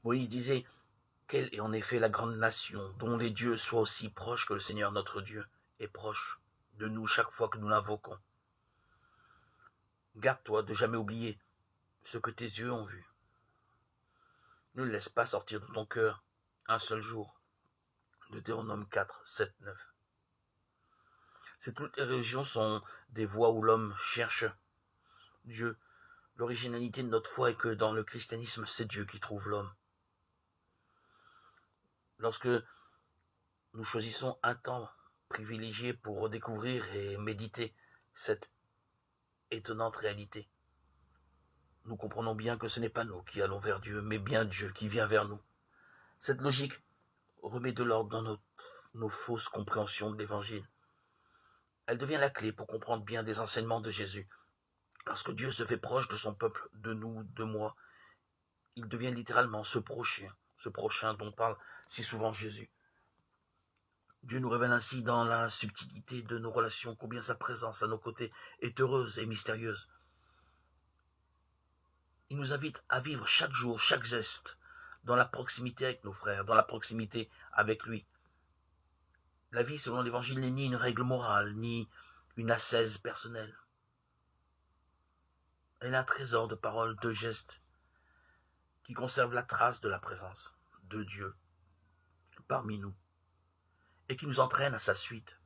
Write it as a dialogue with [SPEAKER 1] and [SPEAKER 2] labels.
[SPEAKER 1] Moïse disait: quelle est en effet la grande nation, dont les dieux soient aussi proches que le Seigneur notre Dieu est proche de nous chaque fois que nous l'invoquons. Garde-toi de jamais oublier ce que tes yeux ont vu. Ne laisse pas sortir de ton cœur un seul jour. Deutéronome 4, 7, 9. Si toutes les religions sont des voies où l'homme cherche Dieu, l'originalité de notre foi est que dans le christianisme, c'est Dieu qui trouve l'homme. Lorsque nous choisissons un temps privilégié pour redécouvrir et méditer cette étonnante réalité, nous comprenons bien que ce n'est pas nous qui allons vers Dieu, mais bien Dieu qui vient vers nous. Cette logique remet de l'ordre dans nos fausses compréhensions de l'Évangile. Elle devient la clé pour comprendre bien des enseignements de Jésus. Lorsque Dieu se fait proche de son peuple, de nous, de moi, il devient littéralement ce prochain dont parle si souvent Jésus. Dieu nous révèle ainsi dans la subtilité de nos relations combien sa présence à nos côtés est heureuse et mystérieuse. Il nous invite à vivre chaque jour, chaque geste, dans la proximité avec nos frères, dans la proximité avec lui. La vie selon l'Évangile n'est ni une règle morale, ni une ascèse personnelle. Elle est un trésor de paroles, de gestes, qui conserve la trace de la présence de Dieu parmi nous et qui nous entraîne à sa suite.